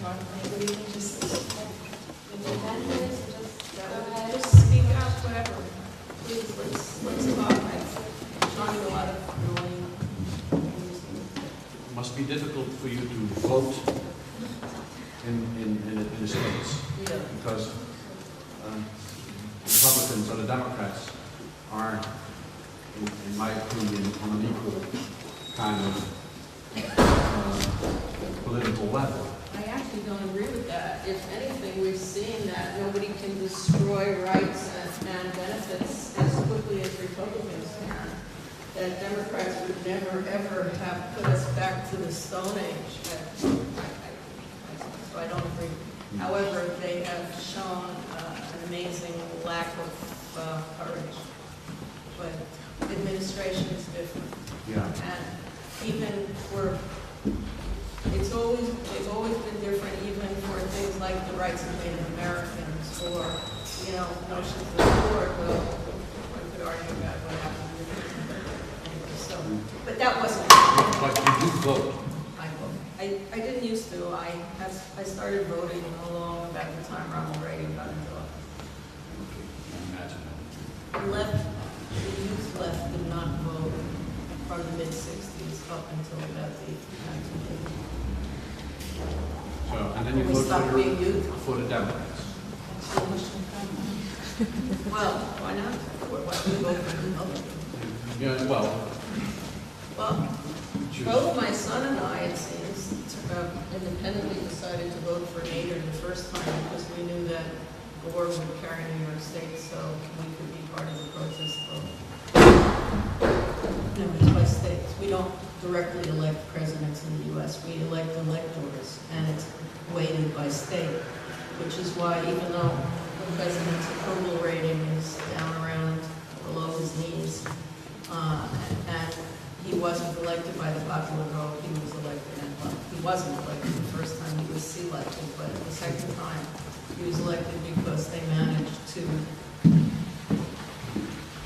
Maybe we can just, just speak out, whatever. Please, let's talk. I'm showing a lot of annoying. It must be difficult for you to vote in the States, Yeah. because Republicans or the Democrats are, in my opinion, on an equal kind of political level. I actually don't agree with that. If anything, we've seen that nobody can destroy rights and benefits as quickly as Republicans can. That Democrats would never, ever have put us back to the Stone Age. So I don't agree. However, they have shown an amazing lack of courage. But administration is different. Yeah. And even for, they've always been different, even for things like the rights of Native Americans or, notions of war, though one could argue about what happened with it. Anyway, so, but that wasn't. But you do vote. I didn't used to. I started voting along about the time Ronald Reagan got into office. Okay, I imagine that. The youth left did not vote from the mid-60s up until about the 1980s. So, and then you We vote stopped being youth. for the Democrats. Well, why not? Why would we vote for Republicans? Yeah, well, choose. Both my son and I, it seems, independently decided to vote for Nader the first time because we knew that the war would carry New York State, so we could be part of the protest vote. No, it's by states. We don't directly elect presidents in the U.S. We elect electors, and it's weighted by state, which is why even though the president's approval rating is down around below his knees, and he wasn't elected by the popular vote, he was elected, and well, he wasn't elected the first time, he was selected, but the second time he was elected because they managed to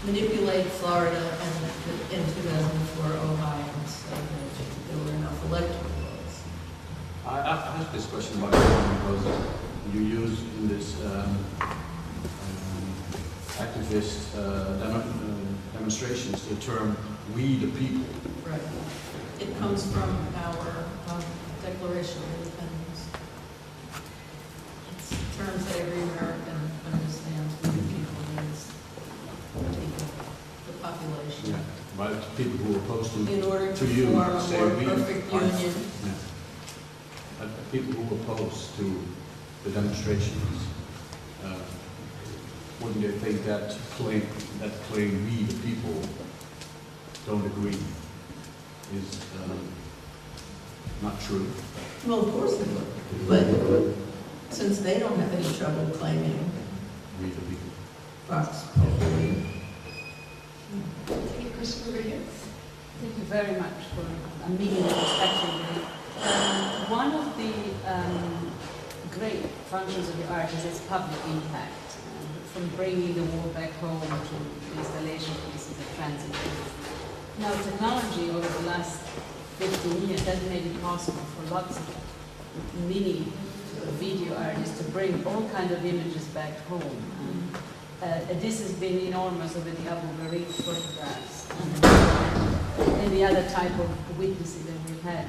manipulate Florida and in 2004 Ohio and say that there were enough electoral votes. I asked this question about because you use in this activist demonstrations the term "we the people." Right. It comes from our Declaration of Independence. It's terms that every American understands. We the people means the population. Yeah, but people who are opposed to In order to you form a say more we perfect are- union. Yeah. But people who oppose to the demonstrations, wouldn't they think that claim "we the people" don't agree is not true? Well, of course they would, but since they don't have any trouble claiming We the people. Fox, hopefully. take a question over here. Thank you very much for a meeting perspective. One of the great functions of the art is its public impact, from bringing the war back home to the installation pieces of transit. Now, technology over the last 15 years has made it possible for lots of mini video artists to bring all kinds of images back home. This has been enormous over the Abu Ghraib photographs and the other type of witnesses that we've had.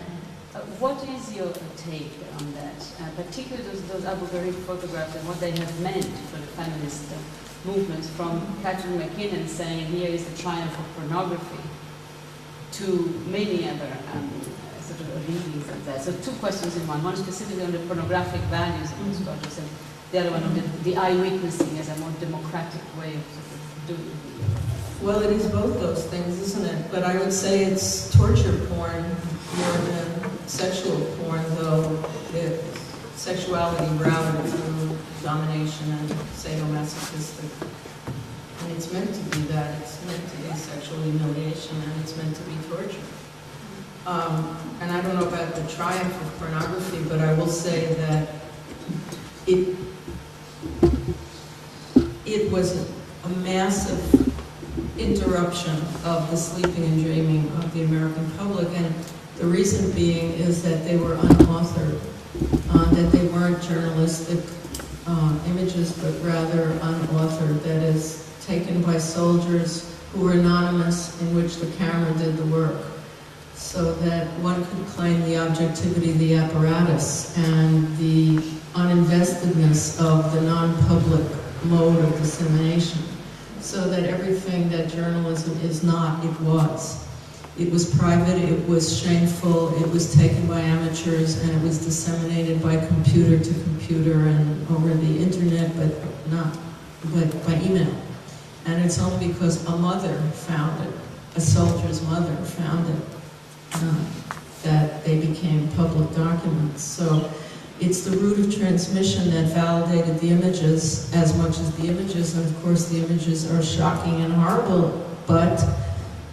What is your take on that, particularly those Abu Ghraib photographs and what they have meant for the feminist movements, from Catherine McKinnon saying here is the triumph of pornography to many other sort of readings of that. So two questions in one specifically on the pornographic values of those photos, and the other one on the eyewitnessing as a more democratic way of sort of doing it. Well, it is both those things, isn't it? But I would say it's torture porn more than sexual porn, though the sexuality routed through domination and sadomasochistic. And it's meant to be that. It's meant to be sexual humiliation, and it's meant to be torture. And I don't know about the triumph of pornography, but I will say that it was a massive interruption of the sleeping and dreaming of the American public, and the reason being is that they were unauthored, that they journalistic images, but rather unauthored, that is, taken by soldiers who were anonymous, in which the camera did the work, so that one could claim the objectivity of the apparatus and the uninvestedness of the non-public mode of dissemination, so that everything that journalism is not, it was. It was private, it was shameful, it was taken by amateurs, and it was disseminated by computer to computer and over the internet, but by email. And it's only because a mother found it, a soldier's mother found it, that they became public documents. So it's the route of transmission that validated the images as much as the images, and of course the images are shocking and horrible, but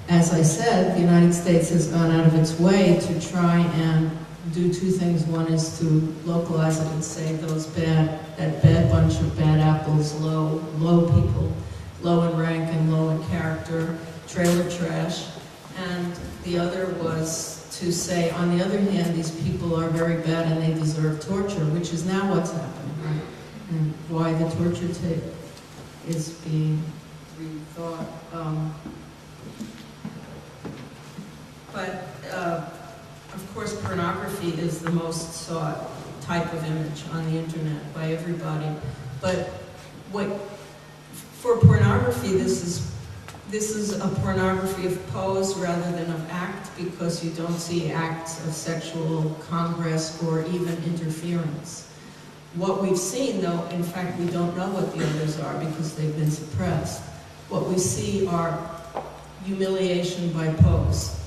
as I said, the United States has gone out of its way to try and do two things. One is to localize it and say that bad bunch of bad apples, low people, low in rank and low in character, trailer trash. And the other was to say, on the other hand, these people are very bad and they deserve torture, which is now what's happening, right? And why the torture tape is being rethought. But, of course, pornography is the most sought type of image on the internet by everybody. But for pornography, this is a pornography of pose rather than of act, because you don't see acts of sexual congress or even interference. What we've seen, though, in fact, we don't know what the others are because they've been suppressed. What we see are humiliation by pose.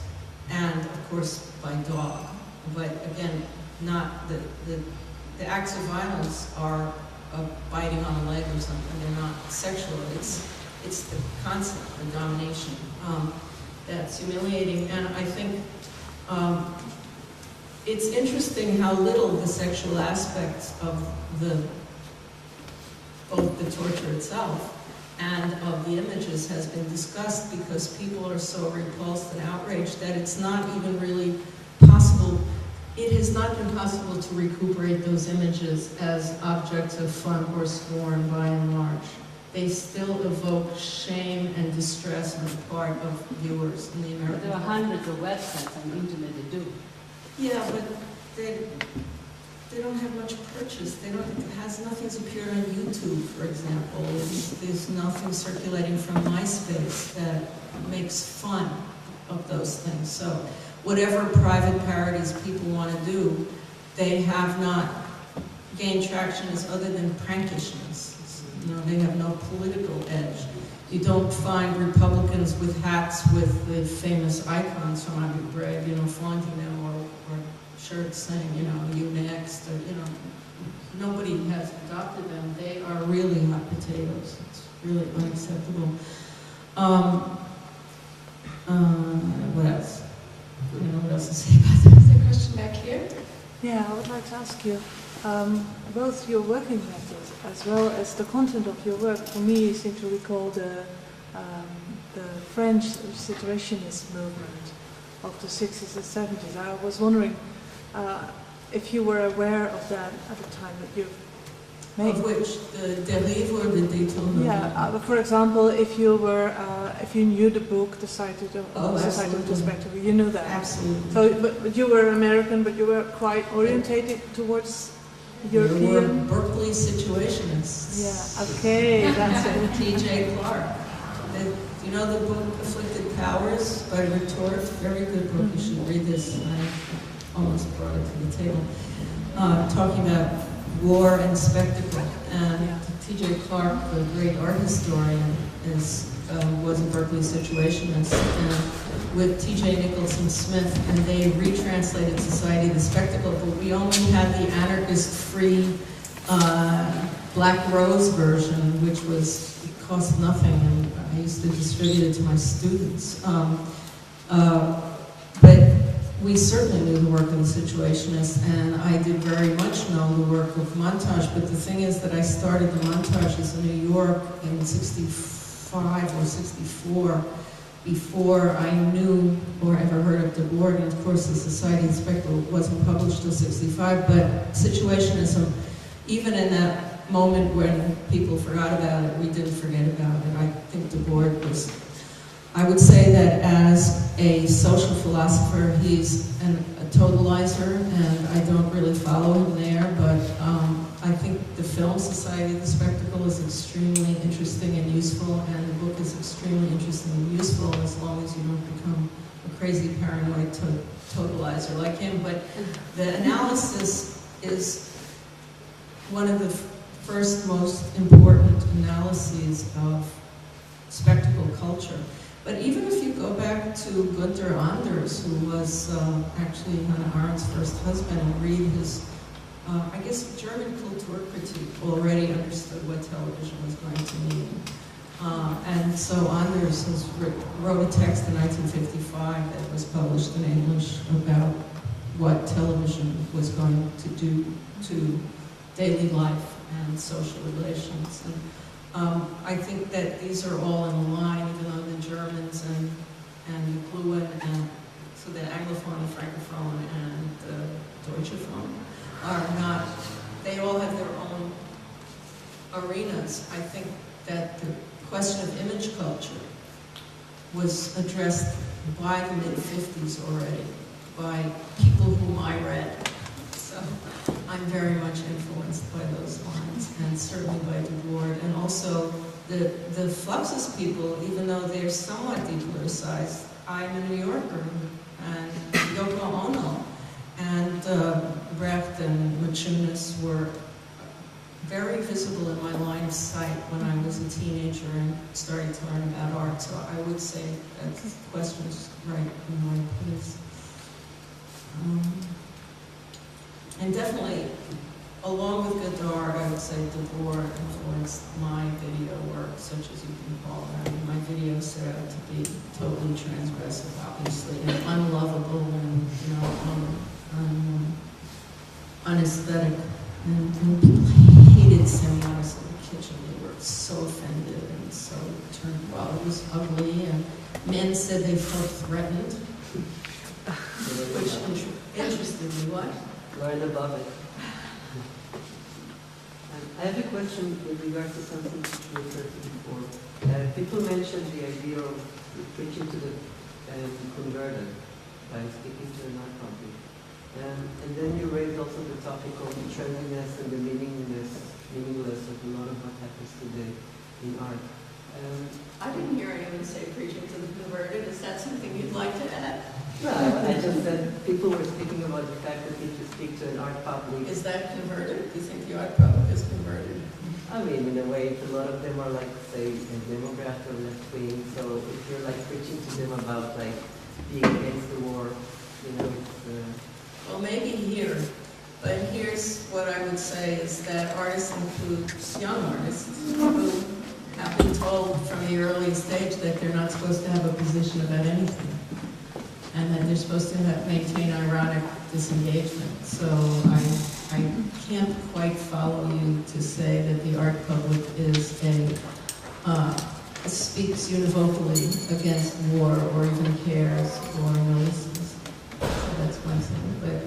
And, of course, by dog. But again, not the acts of violence are biting on a leg or something. They're not sexual. It's the concept, the domination, that's humiliating. And I think it's interesting how little the sexual aspects of both the torture itself and of the images has been discussed, because people are so repulsed and outraged that it's not even really possible. It has not been possible to recuperate those images as objects of fun or scorn by and large. They still evoke shame and distress on the part of viewers in the American But there are hundreds of websites on the internet that do. Yeah, but they don't have much purchase. It has nothing's appeared on YouTube, for example. There's nothing circulating from MySpace that makes fun of those things. So whatever private parodies people want to do, they have not gained traction as other than prankishness. They have no political edge. You don't find Republicans with hats with the famous icons from Abu Ghraib, flaunting them, or shirts saying, you next, or, nobody has adopted them. They are really hot potatoes. It's really unacceptable. What else? I don't know what else to say about that. Is there a question back here? Yeah, I would like to ask you, both your working methods as well as the content of your work, for me, seem to recall the French Situationist movement of the 60s and 70s. I was wondering if you were aware of that at the time that you made. Of which, the dérive or the détournement? Yeah, for example, if you knew the book, The Society of Perspective, you knew that. Absolutely. So, but you were American, but you were quite orientated towards European. We were Berkeley Situationists. Yeah. Okay, that's it. T.J. Clark. You know the book Afflicted Powers by Retort? Very good book. You should read this. I almost brought it to the table. Talking about war and spectacle. And T.J. Clark, the great art historian, was a Berkeley Situationist, and with T.J. Nicholson Smith, and they retranslated Society of the Spectacle, but we only had the anarchist-free Black Rose version, which cost nothing, and I used to distribute it to my students. But we certainly knew the work of the Situationists, and I did very much know the work of Montage, but the thing is that I started the Montages in New York in 65 or 64, before I knew or ever heard of De Boer, and of course the Society of the Spectacle wasn't published till 65, but Situationism even in that moment when people forgot about it, we didn't forget about it. I think the board was, I would say that as a social philosopher, he's a totalizer, and I don't really follow him there, but I think the Film Society of the Spectacle is extremely interesting and useful, and the book is extremely interesting and useful as long as you don't become a crazy paranoid totalizer like him. But the analysis is one of the first most important analyses of spectacle culture. But even if you go back to Gunther Anders, who was actually Hannah Arendt's first husband, and read his, I guess, German Kulturkritik already understood what television was going to mean. And so Anders wrote a text in 1955 that was published in English about what television was going to do to daily life and social relations. And I think that these are all in line, even though the Germans and Gluen and so the Anglophone, the Francophone, and the Deutschophone are not, they all have their own arenas. I think that the question of image culture was addressed by the mid-50s already, by people whom I read. So I'm very much influenced by those lines, and certainly by Du Bois, and also the Fluxus people, even though they're somewhat depoliticized. I'm a New Yorker, and Yoko Ono and Brecht and Machunas were very visible in my line of sight when I was a teenager and started to learn about art. So I would say that the question is right in my place. And definitely, along with Godard, I would say Du Bois influenced my video work, such as you can call it. I mean, my videos set out to be totally transgressive, obviously, and unlovable, and unaesthetic. And people hated semiotics in the kitchen. They were so offended and so turned while it was ugly, and men said they felt threatened, which interested me. What? Learn above it. I have a question with regard to something that you referred to before. People mentioned the idea of preaching to the converted by speaking to the non-public. And then you raised also the topic of the trendiness and the meaningless of a lot of what happens today in art. I didn't hear anyone say preaching to the converted. Is that something you'd like to add? No, I just said people were speaking about the fact that if you speak to an art public... Is that converted? Do you think the art public is converted? I mean, in a way, a lot of them are like, say, a Democrat or left-wing, so if you're like preaching to them about like being against the war, it's... Well, maybe here, but here's what I would say is that artists include young artists who have been told from the earliest stage that they're not supposed to have a position about anything, and that they're supposed to maintain ironic disengagement. So I can't quite follow you to say that the art public is speaks univocally against war or even cares or notices. So that's one thing. But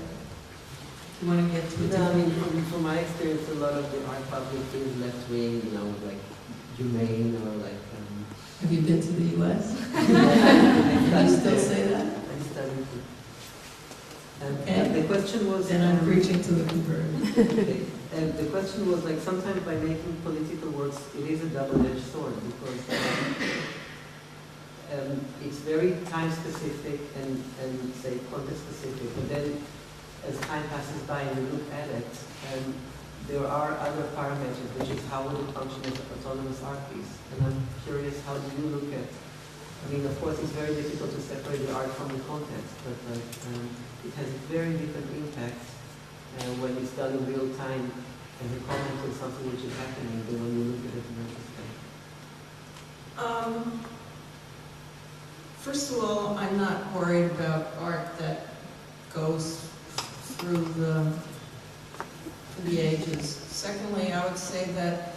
you want to get to it? No, I mean, from my experience, a lot of the art public is left-wing, like humane or like... Have you been to the U.S.? Can you still say that? I studied it. Okay. And the question was... Then I'm preaching to the converted. Okay. And the question was, like, sometimes by making political works, it is a double-edged sword, because it's very time-specific and say, context-specific. But then, as time passes by and you look at it, there are other parameters, which is how would it function as an autonomous art piece. And I'm curious, how do you look at... I mean, of course, it's very difficult to separate the art from the context, but it has very different impacts when it's done in real time as a comment on something which is happening than when you look at it in retrospect. First of all, I'm not worried about art that goes through the ages. Secondly, I would say that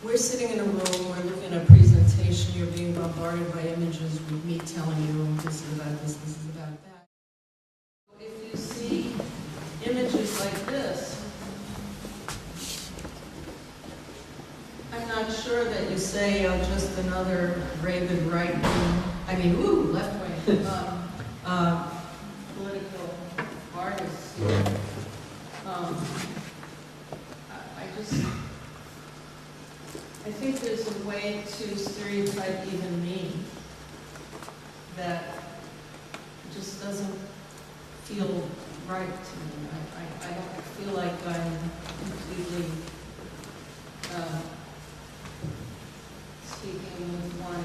we're sitting in a room, we're looking at a presentation, you're being bombarded by images with me telling you this is about this is about that. If you see images like this, to say just another rabid left wing political artist. I think there's a way to stereotype even me that just doesn't feel right to me. I don't feel like I'm completely speaking with one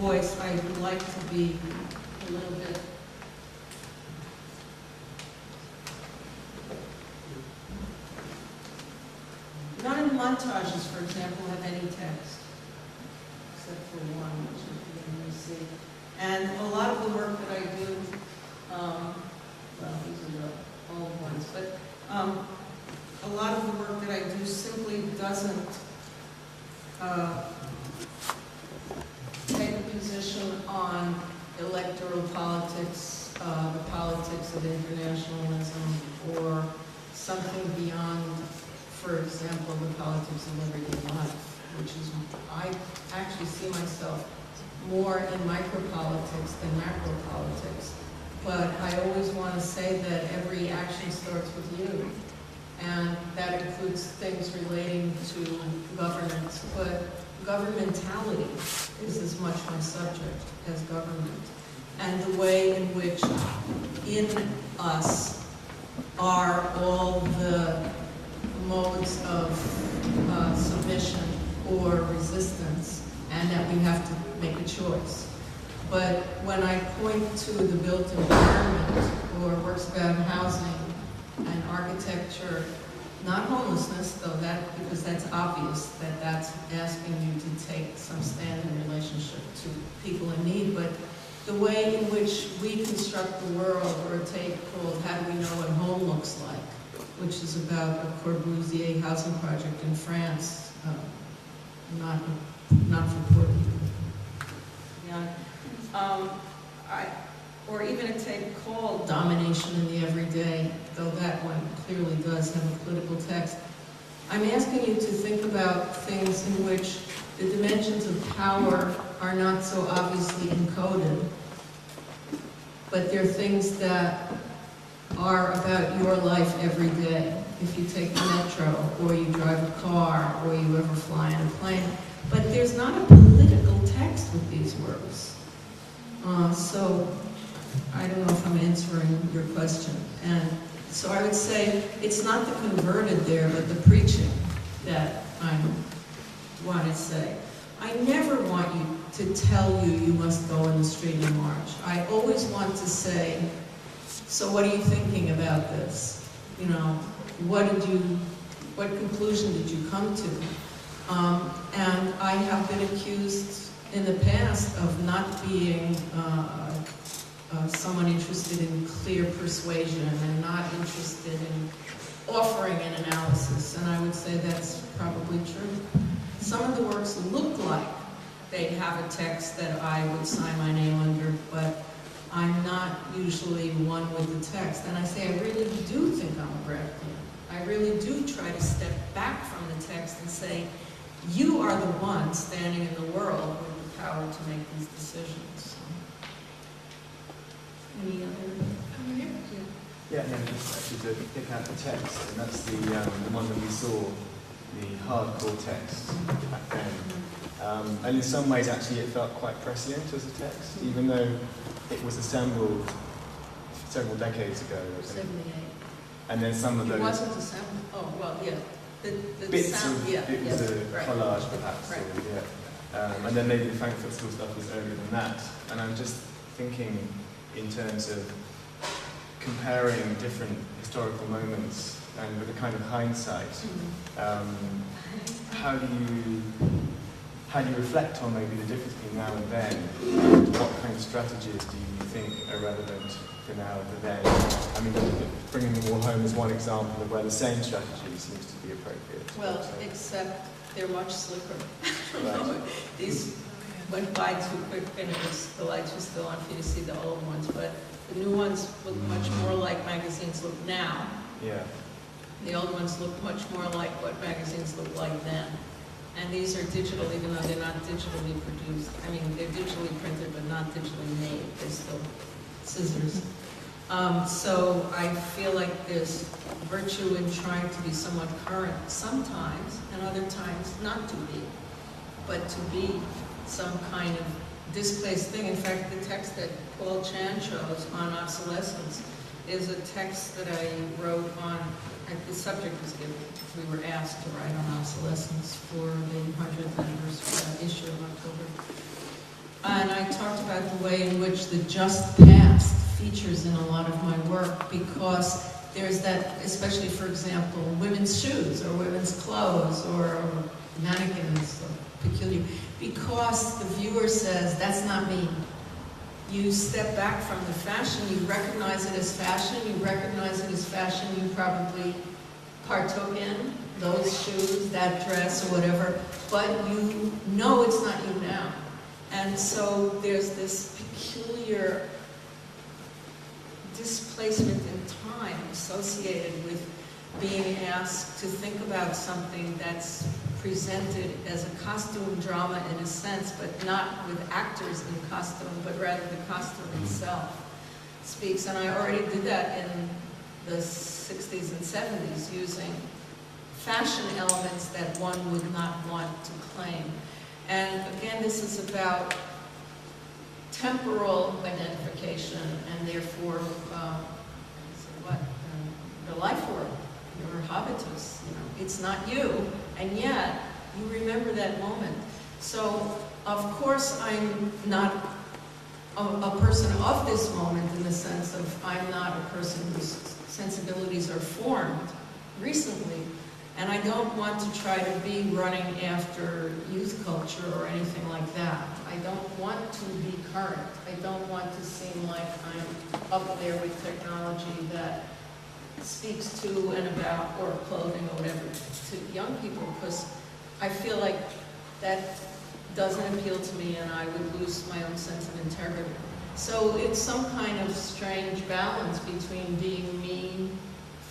voice. I would like to be a little bit none of the montages, for example, have any text, except for one, which you can see. And a lot of the work that I do, well, these are the old ones, but a lot of the work that I do simply doesn't take a position on electoral politics, the politics of internationalism, or something beyond, for example, the politics of liberty and life, which is, I actually see myself more in micropolitics than macropolitics. But I always want to say that every action starts with you. And that includes things relating to governance. But governmentality is as much my subject as government. And the way in which in us are all the modes of submission or resistance, and that we have to make a choice. But when I point to the built environment or works about housing and architecture, not homelessness, though because that's obvious that that's asking you to take some stand in relationship to people in need, but the way in which we construct the world, or a tape called How Do We Know What Home Looks Like, which is about a Corbusier housing project in France, not for poor people. Yeah. Or even a tape called Domination in the Everyday, though that one clearly does have a political text. I'm asking you to think about things in which the dimensions of power are not so obviously encoded, but they're things that are about your life every day. If you take the metro, or you drive a car, or you ever fly in a plane. But there's not a political text with these words. So I don't know if I'm answering your question. And so I would say it's not the converted there, but the preaching that I want to say. I never want you to tell you must go in the street and march. I always want to say, so what are you thinking about this? You know, what conclusion did you come to? And I have been accused in the past of not being someone interested in clear persuasion and not interested in offering an analysis, and I would say that's probably true. Some of the works look like they have a text that I would sign my name under, but I'm not usually one with the text. And I say I really do think I'm a Brechtian. I really do try to step back from the text and say, you are the one standing in the world with the power to make these decisions. Any other? Yeah, no, just actually to pick out the text, and that's the one that we saw, the hardcore text back then. And in some ways, actually, it felt quite prescient as a text, even though it was assembled several decades ago. 78. And then some of those... It wasn't assembled, oh, well, yeah. The bits sound, of, yeah, it was a right. collage perhaps, Right. or, yeah. And then maybe the Frankfurt School stuff was earlier than that. And I'm just thinking in terms of comparing different historical moments and with a kind of hindsight, how do you reflect on maybe the difference between now and then? And what kind of strategies do you think are relevant for now and for then? I mean, bringing the war home is one example of where the same strategy seems to be appropriate. Well, except they're much slicker. Right. These went by too quick, and the lights were still on for you to see the old ones, but the new ones look much more like magazines look now. Yeah. The old ones look much more like what magazines looked like then. And these are digital, even though they're not digitally produced. I mean, they're digitally printed, but not digitally made. They're still scissors. So I feel like there's virtue in trying to be somewhat current sometimes, and other times not to be, but to be some kind of displaced thing. In fact, the text that Paul Chan chose on obsolescence is a text that I wrote on, the subject was given, we were asked to write on obsolescence for the 100th anniversary issue of October. And I talked about the way in which the just past features in a lot of my work, because there's that, especially for example, women's shoes or women's clothes or mannequins, or peculiar, because the viewer says, that's not me. You step back from the fashion, you recognize it as fashion, you recognize it as fashion you probably partook in, those shoes, that dress, or whatever, but you know it's not you now. And so there's this peculiar displacement in time associated with being asked to think about something that's presented as a costume drama in a sense, but not with actors in costume, but rather the costume itself speaks. And I already did that in the 60s and 70s using fashion elements that one would not want to claim. And again, this is about temporal identification and therefore the life work, your habitus, it's not you, and yet you remember that moment. So of course I'm not a person of this moment in the sense of I'm not a person whose sensibilities are formed recently, and I don't want to try to be running after youth culture or anything like that. I don't want to be current. I don't want to seem like I'm up there with technology that speaks to and about, or clothing or whatever, to young people, because I feel like that doesn't appeal to me and I would lose my own sense of integrity. So it's some kind of strange balance between being me,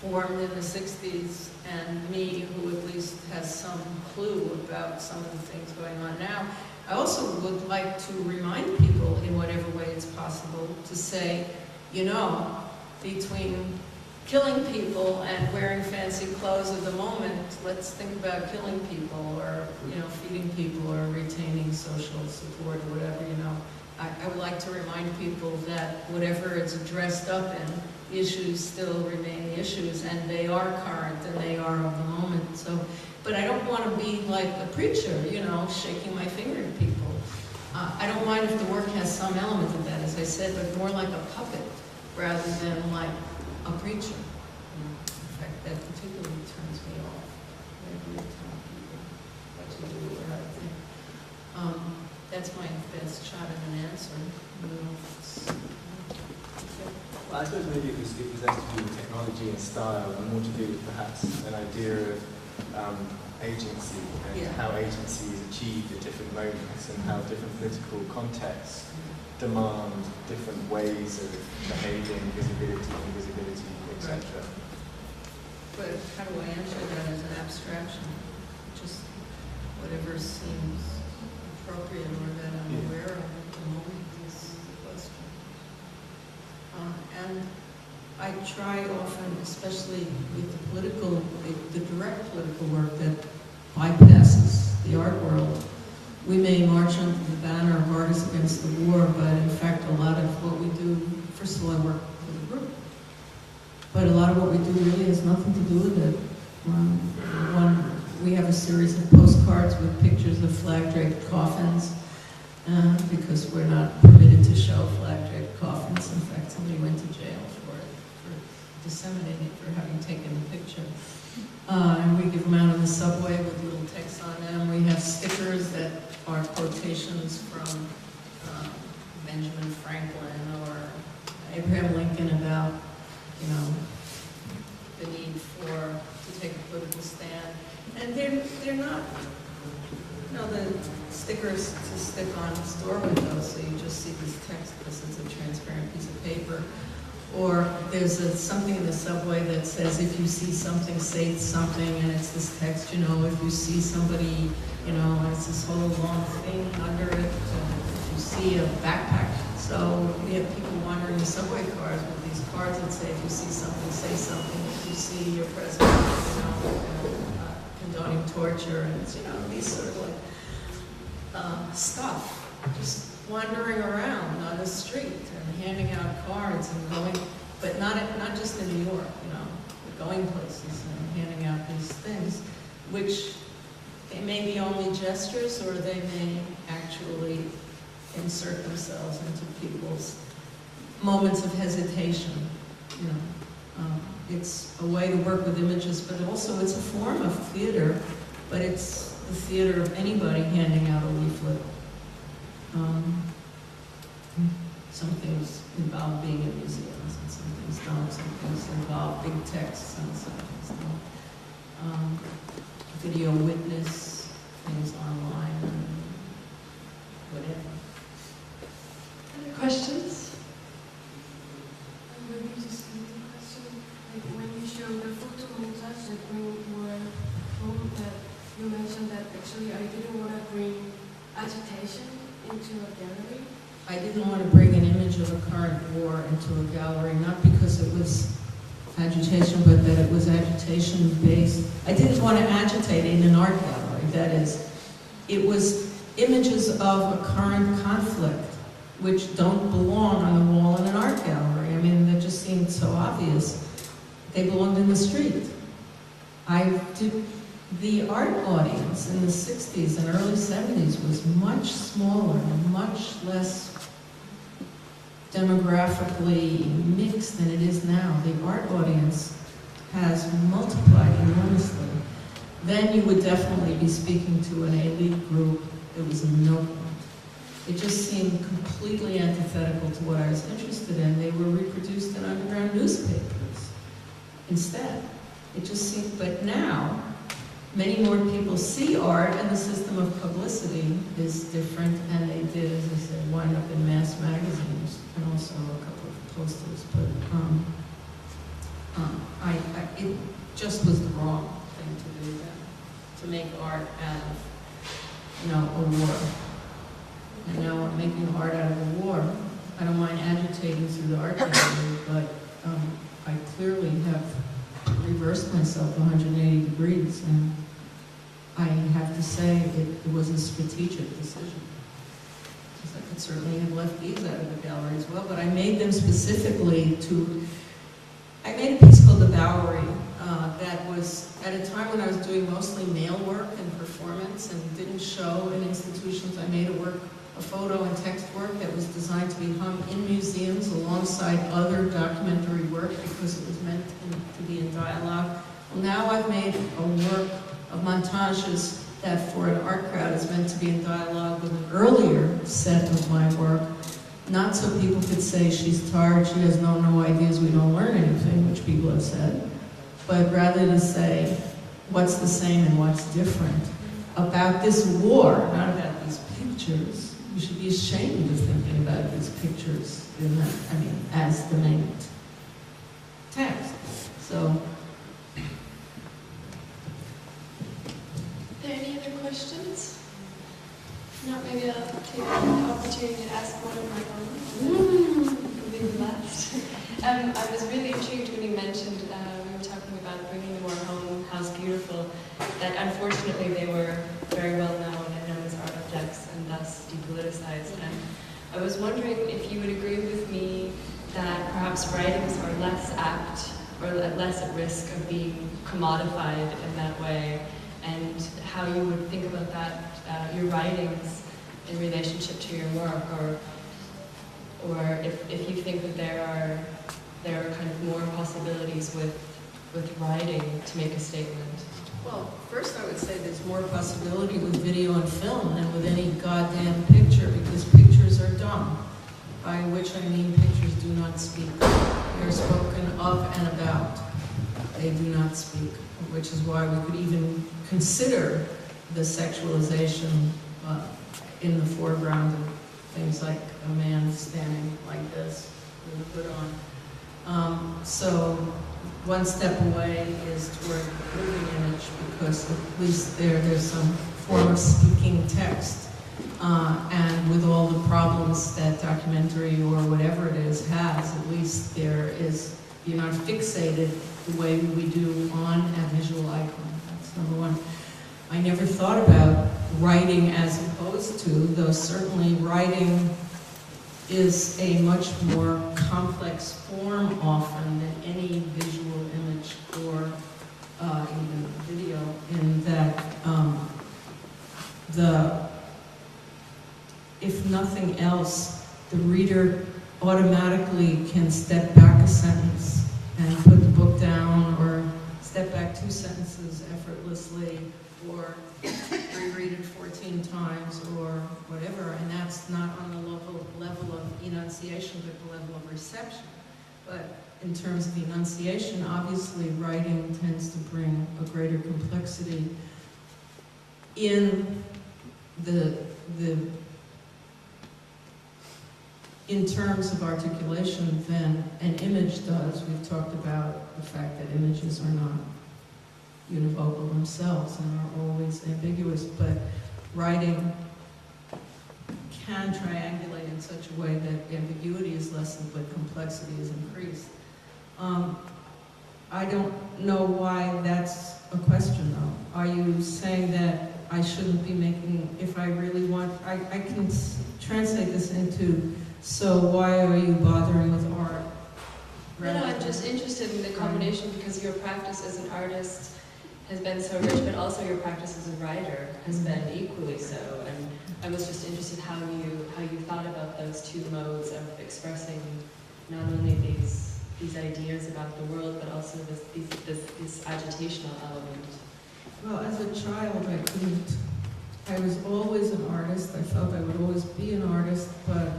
formed in the 60s, and me, who at least has some clue about some of the things going on now. I also would like to remind people, in whatever way it's possible, to say, between killing people and wearing fancy clothes at the moment, let's think about killing people, or feeding people, or retaining social support, or whatever. I would like to remind people that whatever it's dressed up in, issues still remain issues, and they are current, and they are of the moment. So, but I don't want to be like a preacher, shaking my finger at people. I don't mind if the work has some element of that, as I said, but more like a puppet rather than like a preacher. In fact, that particularly turns me off. I agree with telling people what to do or how to think. That's my best shot at an answer. Well, I suppose maybe it was less to do with technology and style, and more to do with perhaps an idea of agency, and how agency is achieved at different moments, and how different political contexts demand different ways of behaving, visibility, invisibility, etc. But how do I answer that as an abstraction? Just whatever seems appropriate or that I'm aware of at the moment is the question. And I try often, especially with the direct political work that bypasses the art world. We may march under the banner of Artists Against the War, but in fact a lot of what we do, first of all I work with a group, but a lot of what we do really has nothing to do with it. We have a series of postcards with pictures of flag-draped coffins, because we're not permitted to show flag-draped coffins. In fact, somebody went to jail for it, for disseminating, for having taken the picture. And we give them out on the subway with little text on them. We have stickers that are quotations from Benjamin Franklin or Abraham Lincoln about, the need to take a political stand. And they're not, the stickers to stick on store windows, so you just see this text because it's a transparent piece of paper. Or there's something in the subway that says, if you see something, say something, and it's this text, you know, if you see somebody, you know, and it's this whole long thing under it, if you see a backpack. So we have people wandering the subway cars with these cards that say, if you see something, say something. If you see your president, you know, condoning torture, and it's, you know, these sort of like stuff, just wandering around on the street and handing out cards and going, but not just in New York, you know, but going places and handing out these things, which they may be only gestures, or they may actually insert themselves into people's moments of hesitation. You know, it's a way to work with images, but also it's a form of theater, but it's the theater of anybody handing out a leaflet. Some things involve being in museums, and some things don't. Some things involve big texts, and some things don't. Video witness, things online, and whatever. Other questions? Maybe just a question. Like when you show the photo montage, like when you were home, that you mentioned that actually I didn't want to bring agitation into a gallery. I didn't want to bring an image of a current war into a gallery, not because it was agitation, but that it was agitation based. I didn't want to agitate in an art gallery, that is. It was images of a current conflict, which don't belong on the wall in an art gallery. I mean, that just seemed so obvious. They belonged in the street. The art audience in the 60s and early 70s was much smaller and much less demographically mixed than it is now. The art audience has multiplied enormously. Then you would definitely be speaking to an elite group. There was no point. It just seemed completely antithetical to what I was interested in. They were reproduced in underground newspapers instead. It just seemed, but now, many more people see art, and the system of publicity is different, and they did, as I said, wind up in mass magazines, and also a couple of posters, but it just was the wrong thing to do then, to make art out of, you know, a war. And now I'm making art out of a war. I don't mind agitating through the art gallery, but I clearly have reversed myself 180 degrees, and I have to say it was a strategic decision. Because I could certainly have left these out of the gallery as well, but I made them specifically I made a piece called The Bowery that was at a time when I was doing mostly mail work and performance and didn't show in institutions. I made a photo and text work that was designed to be hung in museums alongside other documentary work because it was meant to be in dialogue. Well, now I've made a work of montages that for an art crowd is meant to be in dialogue with an earlier set of my work, not so people could say she's tired, she has no ideas, we don't learn anything, which people have said, but rather to say what's the same and what's different about this war, not about these pictures. You should be ashamed of thinking about these pictures in that, as the main text. So, Are there any other questions? If not, maybe I'll take the opportunity to ask one of my own. It'll be the last. I was really intrigued when you mentioned, we were talking about bringing the war home, how's beautiful, that unfortunately they were very well known and known as art objects and thus depoliticized. And I was wondering if you would agree with me that perhaps writings are less apt or less at risk of being commodified in that way, and how you would think about that, your writings in relationship to your work, or if you think that there are kind of more possibilities with writing to make a statement. well, first I would say there's more possibility with video and film than with any goddamn picture, because pictures are dumb. By which I mean pictures do not speak. They're spoken of and about. They do not speak, which is why we could even consider the sexualization in the foreground of things like a man standing like this with a hood on. So one step away is toward moving image, because at least there's some form of speaking text. And with all the problems that documentary or whatever it is has, at least there is, you're not fixated the way we do on a visual icon. That's number one. I never thought about writing as opposed to, though certainly writing is a much more complex form often than any visual image or even video, in that if nothing else, the reader automatically can step back a sentence and put the book down, or step back 2 sentences effortlessly, or reread it 14 times, or whatever, and that's not on the level of enunciation, but the level of reception. But in terms of enunciation, obviously writing tends to bring a greater complexity in in terms of articulation than an image does. We've talked about the fact that images are not univocal themselves and are always ambiguous, but writing can triangulate in such a way that ambiguity is lessened but complexity is increased. I don't know why that's a question, though. Are you saying that I shouldn't be making, if I really want, I can translate this into, so why are you bothering with art? No, I'm just interested in the combination, because your practice as an artist has been so rich, but also your practice as a writer has been equally so. And I was just interested how you thought about those two modes of expressing not only these ideas about the world, but also this agitational element. Well, as a child, I couldn't. I was always an artist. I felt I would always be an artist, but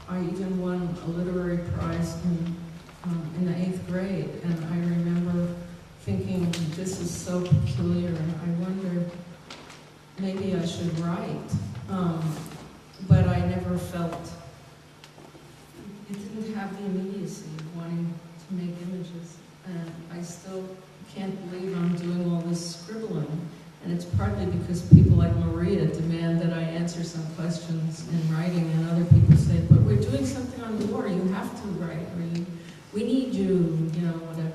I even won a literary prize in the 8th grade, and I remember thinking, this is so peculiar, and I wonder, maybe I should write. But I never felt, it didn't have the immediacy of wanting to make images. And I still can't believe I'm doing all this scribbling. And it's partly because people like Maria demand that I answer some questions in writing, and other people say, but we're doing something on the water, you have to write, or we need you, you know, whatever.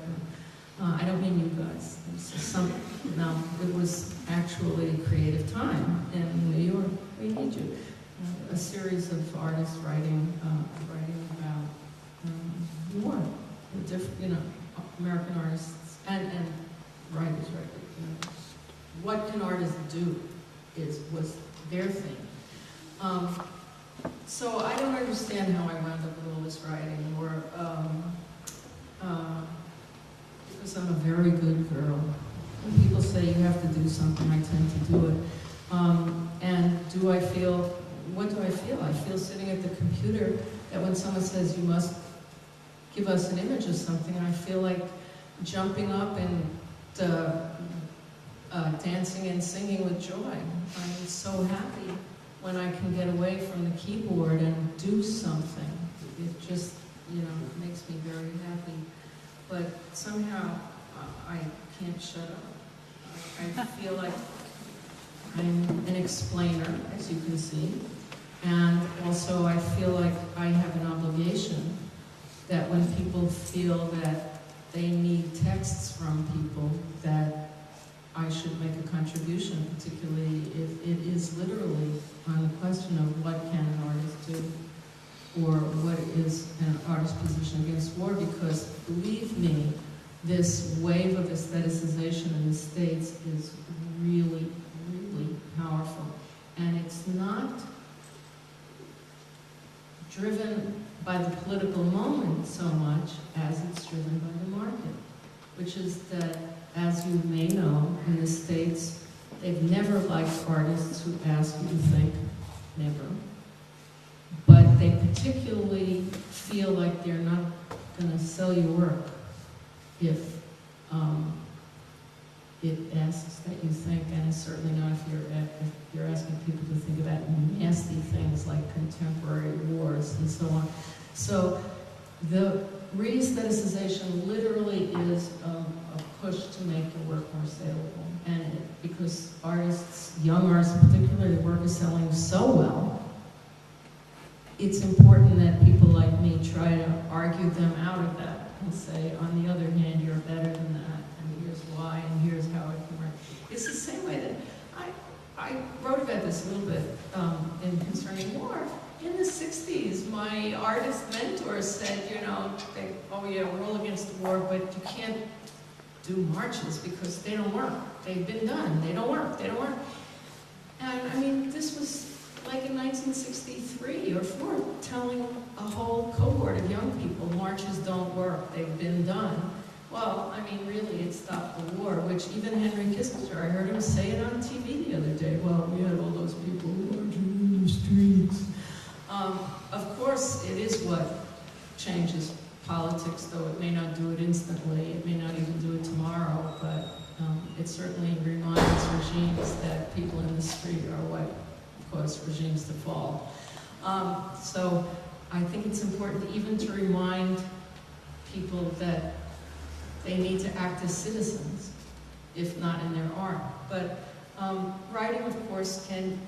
I don't mean you guys. No, it was actually a creative time in New York. We need you. A series of artists writing about war, you know, American artists and writers, right? You know, what can artists do was their thing. So I don't understand how I wound up with all this writing, or because I'm a very good girl. When people say you have to do something, I tend to do it. And do I feel, what do I feel? I feel sitting at the computer that when someone says you must give us an image of something, I feel like jumping up and dancing and singing with joy. I'm so happy when I can get away from the keyboard and do something. It just, you know, makes me very happy. But somehow I can't shut up. I feel like I'm an explainer, as you can see, and also I feel like I have an obligation that when people feel that they need texts from people, that I should make a contribution, particularly if it is literally on the question of what can an artist do, or what is an artist's position against war, because believe me, this wave of aestheticization in the States is really, really powerful. And it's not driven by the political moment so much as it's driven by the market, which is that, as you may know, in the States, they've never liked artists who ask you to think, never. But they particularly feel like they're not going to sell your work if it asks that you think, and it's certainly not if you're asking people to think about nasty things like contemporary wars and so on. So the re-aestheticization literally is a push to make the work more saleable. And because artists, young artists particularly, the work is selling so well, it's important that people like me try to argue them out of that and say, on the other hand, you're better than that, and here's why, and here's how it can work. It's the same way that I wrote about this a little bit in Concering War. In the 60s, my artist mentors said, you know, oh yeah, we're all against the war, but you can't do marches because they don't work. They've been done. They don't work. They don't work. And I mean, this was like in 1963 or 4, telling a whole cohort of young people, marches don't work. They've been done. Well, I mean, really, it stopped the war, which even Henry Kissinger, I heard him say it on TV the other day. Well, we had all those people marching in the streets. Of course, it is what changes politics, though it may not do it instantly, it may not even do it tomorrow, but it certainly reminds regimes that people in the street are what cause regimes to fall. So I think it's important even to remind people that they need to act as citizens, if not in their art. But writing, of course, can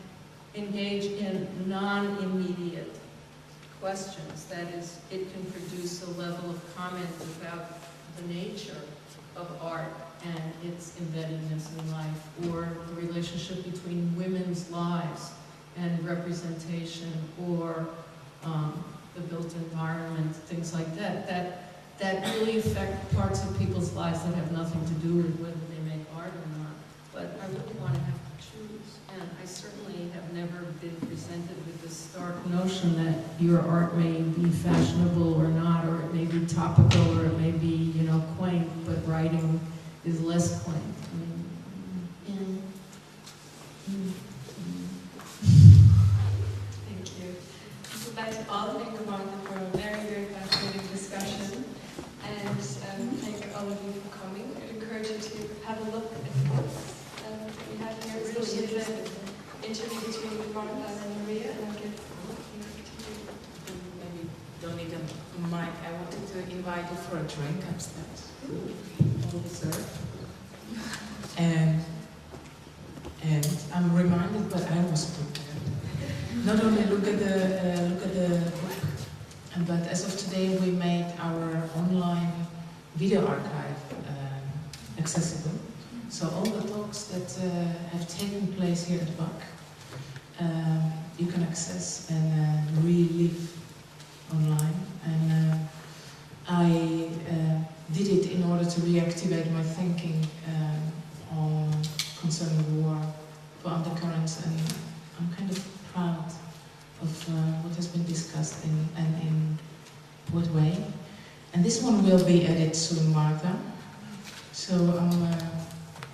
engage in non-immediate questions. That is, it can produce a level of comment about the nature of art and its embeddedness in life, or the relationship between women's lives and representation, or the built environment, things like that, that really affect parts of people's lives that have nothing to do with whether they make art or not. But I wouldn't want to have to choose, and I certainly have never been presented with this stark notion that your art may be fashionable or not, or it may be topical, or it may be, you know, quaint, but writing is less quaint. I mean, Thank you. I'd like to all thank Martha for a very, very fascinating discussion, and thank all of you for coming. I'd encourage you to have a look at the books that we have here. It's really interesting. Interview between Martha and Maria, and I'll give you to you. Maybe don't need a mic. I wanted to invite you for a drink upstairs. All dessert. And I'm reminded, but I was prepared. Not only look at the book, but as of today we made our online video archive accessible. So all the talks that have taken place here at BAC, you can access and relive online. And I did it in order to reactivate my thinking on Concering War for undercurrents, and I'm kind of proud of what has been discussed and in what way. And this one will be edited soon, Martha. So I'm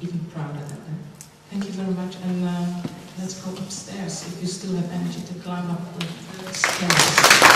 even prouder than that. Thank you very much, and let's go upstairs if you still have energy to climb up the stairs.